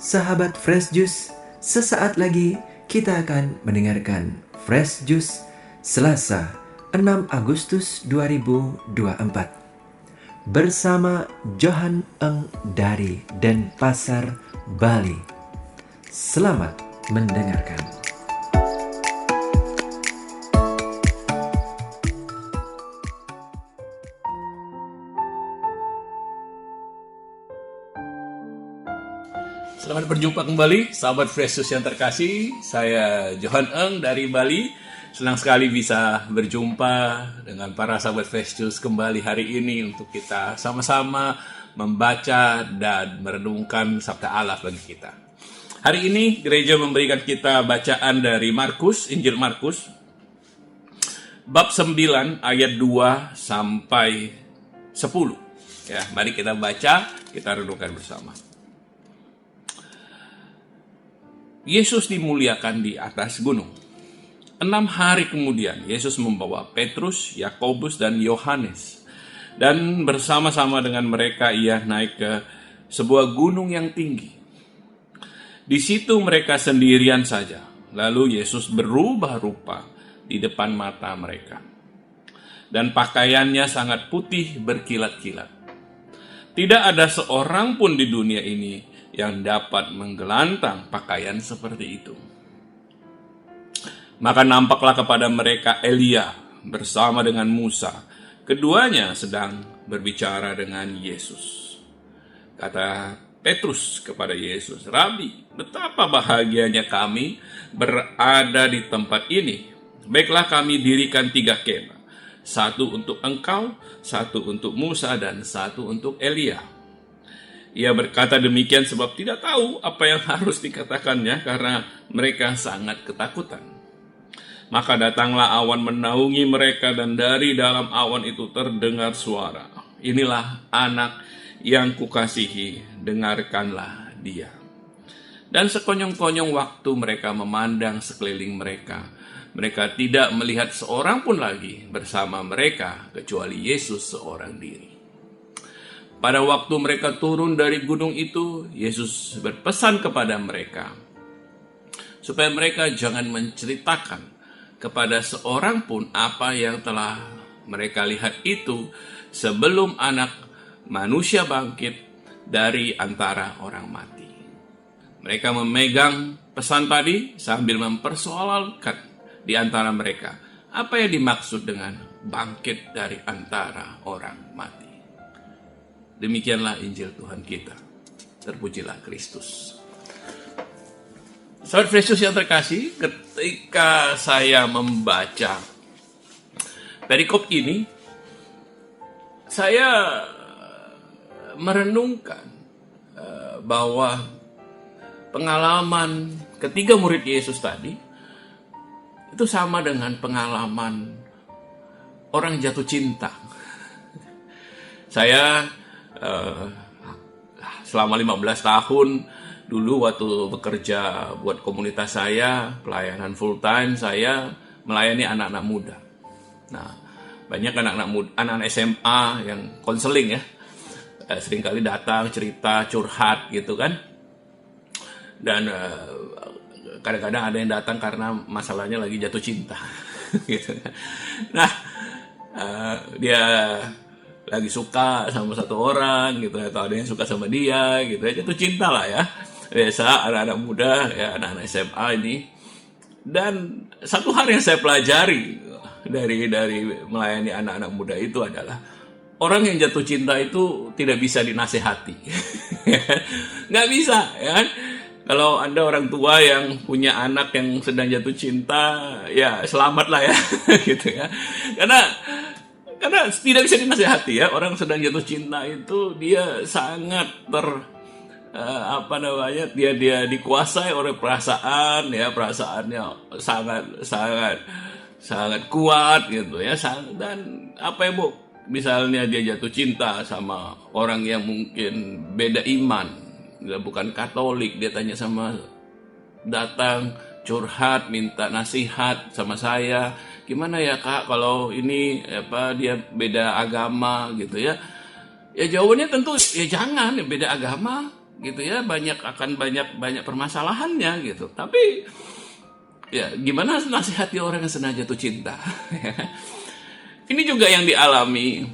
Sahabat Fresh Juice, sesaat lagi kita akan mendengarkan Fresh Juice Selasa 6 Agustus 2024 bersama Johan Eng dari Denpasar, Bali. Selamat mendengarkan. Selamat berjumpa kembali, sahabat Fresh Juice yang terkasih. Saya Johan Eng dari Bali. Senang sekali bisa berjumpa dengan para sahabat Fresh Juice kembali hari ini untuk kita sama-sama membaca dan merenungkan Sabda Allah bagi kita. Hari ini gereja memberikan kita bacaan dari Markus, Injil Markus, bab 9 ayat 2 sampai 10. Ya, mari kita baca, kita renungkan bersama. Yesus dimuliakan di atas gunung. 6 hari kemudian, Yesus membawa Petrus, Yakobus, dan Yohanes. Dan bersama-sama dengan mereka, ia naik ke sebuah gunung yang tinggi. Di situ mereka sendirian saja. Lalu Yesus berubah rupa di depan mata mereka. Dan pakaiannya sangat putih berkilat-kilat. Tidak ada seorang pun di dunia ini yang dapat menggelantang pakaian seperti itu. Maka nampaklah kepada mereka Elia bersama dengan Musa. Keduanya sedang berbicara dengan Yesus. Kata Petrus kepada Yesus, "Rabi, betapa bahagianya kami berada di tempat ini. Baiklah kami dirikan 3 kemah. 1 untuk engkau, 1 untuk Musa, dan 1 untuk Elia." Ia berkata demikian sebab tidak tahu apa yang harus dikatakannya karena mereka sangat ketakutan. Maka datanglah awan menaungi mereka dan dari dalam awan itu terdengar suara, "Inilah anak yang kukasihi, dengarkanlah dia." Dan sekonyong-konyong waktu mereka memandang sekeliling mereka, mereka tidak melihat seorang pun lagi bersama mereka kecuali Yesus seorang diri. Pada waktu mereka turun dari gunung itu, Yesus berpesan kepada mereka supaya mereka jangan menceritakan kepada seorang pun apa yang telah mereka lihat itu sebelum Anak Manusia bangkit dari antara orang mati. Mereka memegang pesan tadi sambil mempersoalkan di antara mereka apa yang dimaksud dengan bangkit dari antara orang mati. Demikianlah Injil Tuhan kita. Terpujilah Kristus. Sahabat Fresh Juice yang terkasih, ketika saya membaca perikop ini, saya merenungkan bahwa pengalaman ketiga murid Yesus tadi itu sama dengan pengalaman orang jatuh cinta. Saya selama 15 tahun dulu waktu bekerja buat komunitas saya, pelayanan full time, saya melayani anak-anak muda. Nah, banyak anak-anak muda, anak-anak SMA yang konseling ya, seringkali datang cerita, curhat gitu kan. Dan kadang-kadang ada yang datang karena masalahnya lagi jatuh cinta gitu. Nah, dia lagi suka sama satu orang gitu, atau ada yang suka sama dia gitu ya, jatuh cinta lah ya. Biasa anak-anak muda ya, anak-anak SMA ini. Dan satu hal yang saya pelajari dari melayani anak-anak muda itu adalah orang yang jatuh cinta itu tidak bisa dinasehati. Nggak bisa ya kan. Kalau Anda orang tua yang punya anak yang sedang jatuh cinta, ya selamat lah ya gitu ya. Karena tidak bisa dinasihati ya, orang sedang jatuh cinta itu dia sangat dia dikuasai oleh perasaan ya, perasaannya sangat kuat gitu ya. Dan apa ya Bu, misalnya dia jatuh cinta sama orang yang mungkin beda iman, dia bukan Katolik, dia datang curhat, minta nasihat sama saya, gimana ya Kak kalau ini dia beda agama gitu ya. Ya jawabannya tentu ya jangan, beda agama gitu ya, banyak permasalahannya gitu. Tapi ya gimana nasihati orang yang sedang jatuh cinta? Ini juga yang dialami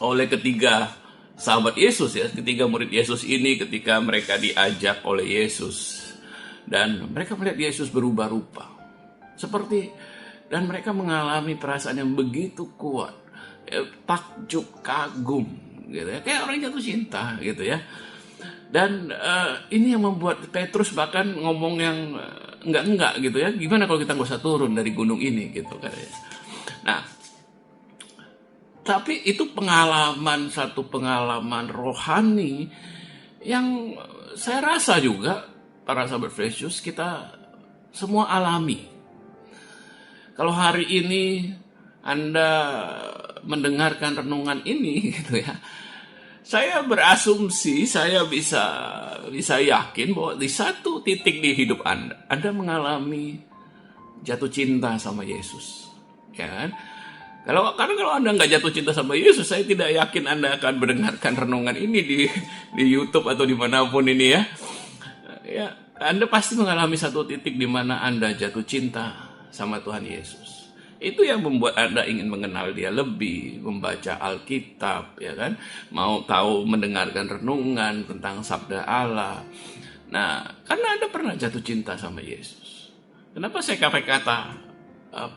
oleh ketiga sahabat Yesus ya, ketiga murid Yesus ini ketika mereka diajak oleh Yesus dan mereka melihat Yesus berubah rupa. Dan mereka mengalami perasaan yang begitu kuat, takjub, kagum gitu ya, kayak orang jatuh cinta gitu ya. Dan ini yang membuat Petrus bahkan ngomong yang enggak gitu ya, gimana kalau kita nggak usah turun dari gunung ini gitu kan ya. Nah, tapi itu satu pengalaman rohani yang saya rasa juga para sahabat Fresh Juice kita semua alami. Kalau hari ini Anda mendengarkan renungan ini gitu ya, saya berasumsi, saya bisa yakin bahwa di satu titik di hidup Anda mengalami jatuh cinta sama Yesus, ya kan? Karena kalau Anda nggak jatuh cinta sama Yesus, saya tidak yakin Anda akan mendengarkan renungan ini di YouTube atau dimanapun ini ya. Ya, Anda pasti mengalami satu titik di mana Anda jatuh cinta sama Tuhan Yesus. Itu yang membuat Anda ingin mengenal Dia lebih, membaca Alkitab, ya kan? Mau tahu, mendengarkan renungan tentang Sabda Allah. Nah, karena Anda pernah jatuh cinta sama Yesus. Kenapa saya pakai kata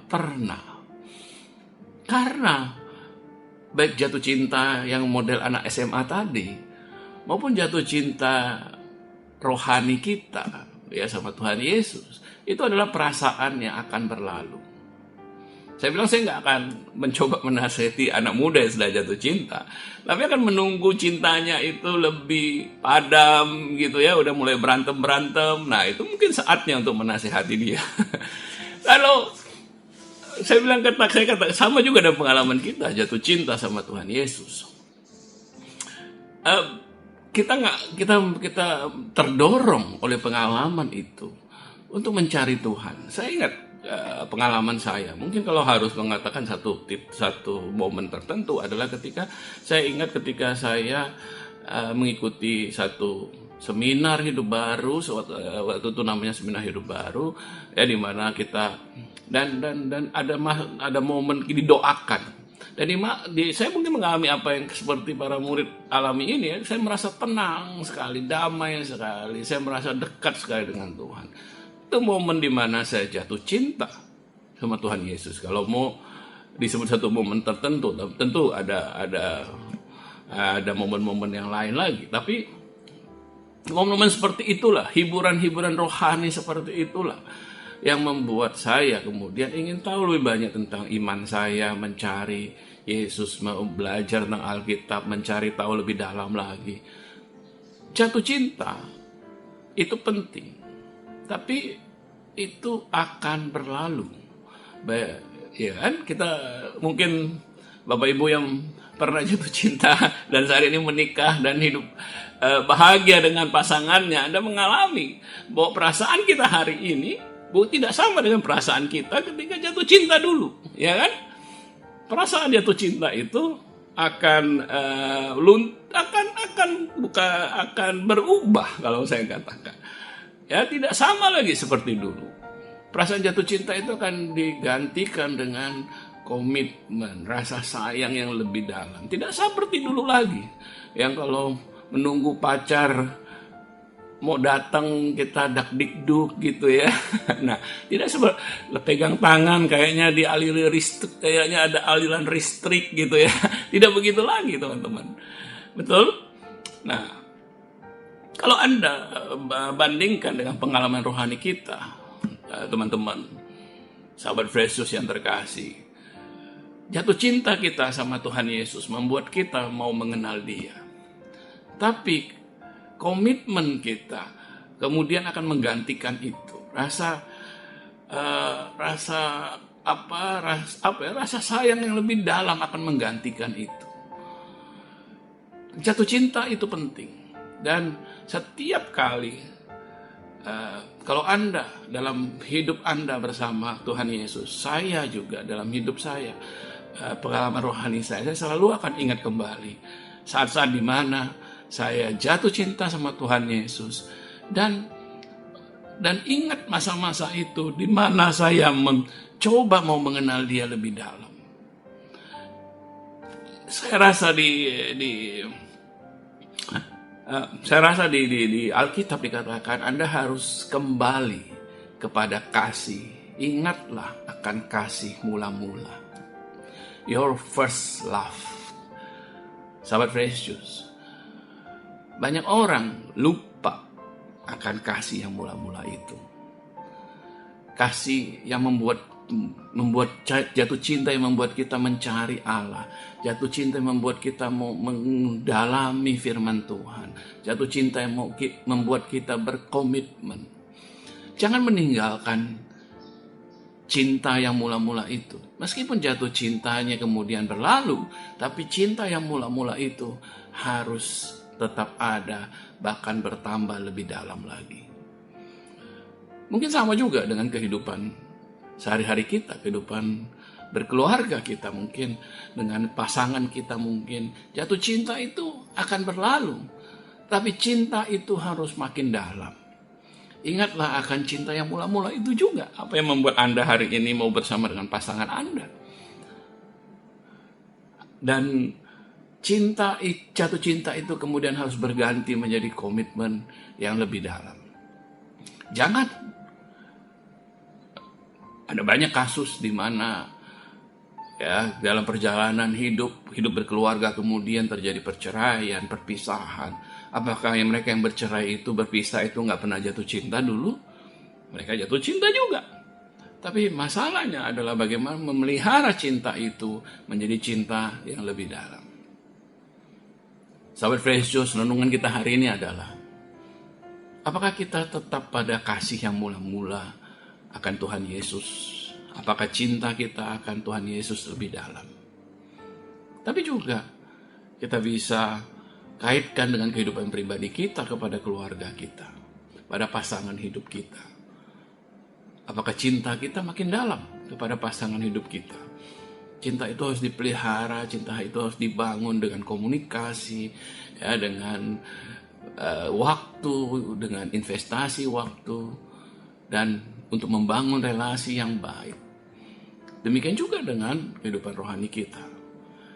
pernah? Karena baik jatuh cinta yang model anak SMA tadi, maupun jatuh cinta rohani kita ya sama Tuhan Yesus, itu adalah perasaan yang akan berlalu. Saya bilang saya nggak akan mencoba menasihati anak muda yang sudah jatuh cinta, tapi akan menunggu cintanya itu lebih padam gitu ya, udah mulai berantem. Nah itu mungkin saatnya untuk menasihati dia. Kalau saya bilang sama juga dengan pengalaman kita jatuh cinta sama Tuhan Yesus. Kita terdorong oleh pengalaman itu untuk mencari Tuhan. Saya ingat pengalaman saya. Mungkin kalau harus mengatakan satu momen tertentu adalah ketika saya mengikuti satu seminar hidup baru, waktu itu namanya seminar hidup baru ya, di mana kita dan ada momen didoakan. Dan saya mungkin mengalami apa yang seperti para murid alami ini ya. Saya merasa tenang sekali, damai sekali, saya merasa dekat sekali dengan Tuhan. Itu momen di mana saya jatuh cinta sama Tuhan Yesus. Kalau mau disebut satu momen tertentu, tentu ada momen-momen yang lain lagi. Tapi momen-momen seperti itulah, hiburan-hiburan rohani seperti itulah yang membuat saya kemudian ingin tahu lebih banyak tentang iman saya, mencari Yesus, mau belajar tentang Alkitab, mencari tahu lebih dalam lagi. Jatuh cinta itu penting, tapi itu akan berlalu. Ya kan, kita mungkin Bapak Ibu yang pernah jatuh cinta dan saat ini menikah dan hidup bahagia dengan pasangannya, Anda mengalami bahwa perasaan kita hari ini tidak sama dengan perasaan kita ketika jatuh cinta dulu, ya kan? Perasaan jatuh cinta itu akan berubah kalau saya katakan. Ya, tidak sama lagi seperti dulu. Perasaan jatuh cinta itu akan digantikan dengan komitmen, rasa sayang yang lebih dalam. Tidak seperti dulu lagi. Yang kalau menunggu pacar mau datang kita dak-dikduk gitu ya. Nah, tidak seperti pegang tangan kayaknya dialiri listrik, kayaknya ada aliran listrik gitu ya. Tidak begitu lagi, teman-teman. Betul? Nah, kalau Anda bandingkan dengan pengalaman rohani kita, teman-teman, sahabat Fresh Juice yang terkasih, jatuh cinta kita sama Tuhan Yesus membuat kita mau mengenal Dia. Tapi komitmen kita kemudian akan menggantikan itu. Rasa sayang yang lebih dalam akan menggantikan itu. Jatuh cinta itu penting. Dan setiap kali kalau Anda dalam hidup Anda bersama Tuhan Yesus, saya juga dalam hidup saya, pengalaman rohani saya selalu akan ingat kembali saat-saat di mana saya jatuh cinta sama Tuhan Yesus. Dan ingat masa-masa itu di mana saya mencoba mau mengenal Dia lebih dalam. Saya rasa di Alkitab dikatakan Anda harus kembali kepada kasih. Ingatlah akan kasih mula-mula. Your first love. Sahabat Fresh Juice, banyak orang lupa akan kasih yang mula-mula itu. Kasih yang membuat jatuh cinta, yang membuat kita mencari Allah. Jatuh cinta yang membuat kita mau mendalami firman Tuhan. Jatuh cinta yang membuat kita berkomitmen. Jangan meninggalkan cinta yang mula-mula itu. Meskipun jatuh cintanya kemudian berlalu, tapi cinta yang mula-mula itu harus tetap ada, bahkan bertambah lebih dalam lagi. Mungkin sama juga dengan kehidupan sehari-hari kita, kehidupan berkeluarga kita, mungkin dengan pasangan kita. Mungkin jatuh cinta itu akan berlalu, tapi cinta itu harus makin dalam. Ingatlah akan cinta yang mula-mula itu juga. Apa yang membuat Anda hari ini mau bersama dengan pasangan Anda? Dan jatuh cinta itu kemudian harus berganti menjadi komitmen yang lebih dalam. Jangan. Ada banyak kasus di mana dalam perjalanan hidup berkeluarga kemudian terjadi perceraian, perpisahan. Apakah mereka yang bercerai itu, berpisah itu nggak pernah jatuh cinta dulu? Mereka jatuh cinta juga. Tapi masalahnya adalah bagaimana memelihara cinta itu menjadi cinta yang lebih dalam. Sahabat Fresh Juice, renungan kita hari ini adalah, apakah kita tetap pada kasih yang mula-mula akan Tuhan Yesus? Apakah cinta kita akan Tuhan Yesus lebih dalam? Tapi juga kita bisa kaitkan dengan kehidupan pribadi kita kepada keluarga kita, pada pasangan hidup kita. Apakah cinta kita makin dalam kepada pasangan hidup kita? Cinta itu harus dipelihara, cinta itu harus dibangun dengan komunikasi, dengan waktu, dengan investasi waktu, dan untuk membangun relasi yang baik. Demikian juga dengan kehidupan rohani kita.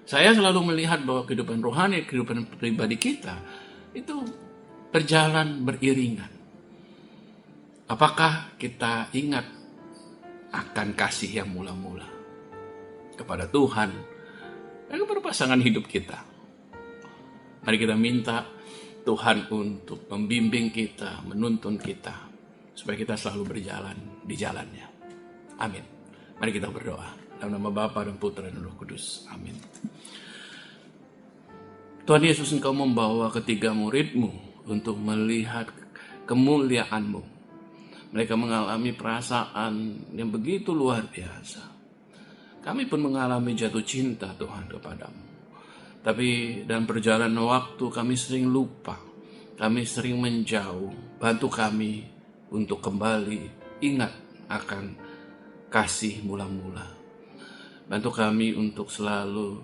Saya selalu melihat bahwa kehidupan rohani, kehidupan pribadi kita itu berjalan beriringan. Apakah kita ingat akan kasih yang mula-mula kepada Tuhan dan kepada pasangan hidup kita? Mari kita minta Tuhan untuk membimbing kita, menuntun kita, supaya kita selalu berjalan di jalannya. Amin. Mari kita berdoa. Dalam nama Bapa dan Putra dan Roh Kudus. Amin. Tuhan Yesus, Engkau membawa ketiga murid-Mu untuk melihat kemuliaan-Mu. Mereka mengalami perasaan yang begitu luar biasa. Kami pun mengalami jatuh cinta Tuhan kepadamu. Tapi dalam perjalanan waktu kami sering lupa. Kami sering menjauh. Bantu kami untuk kembali ingat akan kasih mula-mula. Bantu kami untuk selalu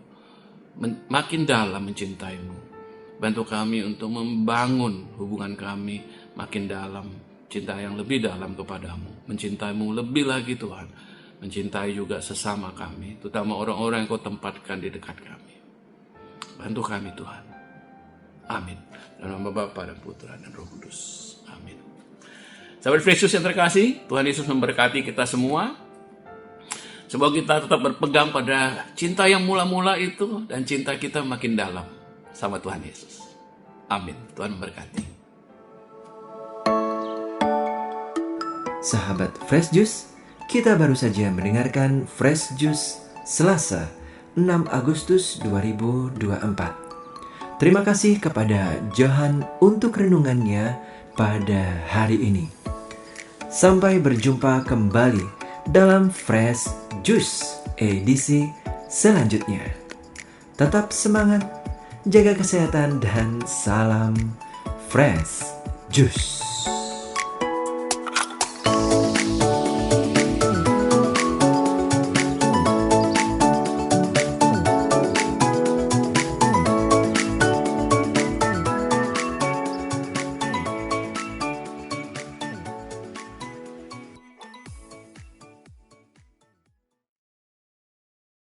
makin dalam mencintai-Mu. Bantu kami untuk membangun hubungan kami makin dalam, cinta yang lebih dalam kepadamu. Mencintai-Mu lebih lagi Tuhan. Mencintai juga sesama kami, terutama orang-orang yang Kau tempatkan di dekat kami. Bantu kami Tuhan. Amin. Dalam nama Bapa dan Putra dan Roh Kudus. Amin. Sahabat Yesus yang terkasih, Tuhan Yesus memberkati kita semua. Semoga kita tetap berpegang pada cinta yang mula-mula itu dan cinta kita makin dalam sama Tuhan Yesus. Amin. Tuhan memberkati. Sahabat Fresh Juice, kita baru saja mendengarkan Fresh Juice Selasa 6 Agustus 2024. Terima kasih kepada Johan untuk renungannya pada hari ini. Sampai berjumpa kembali dalam Fresh Juice edisi selanjutnya. Tetap semangat, jaga kesehatan, dan salam Fresh Juice.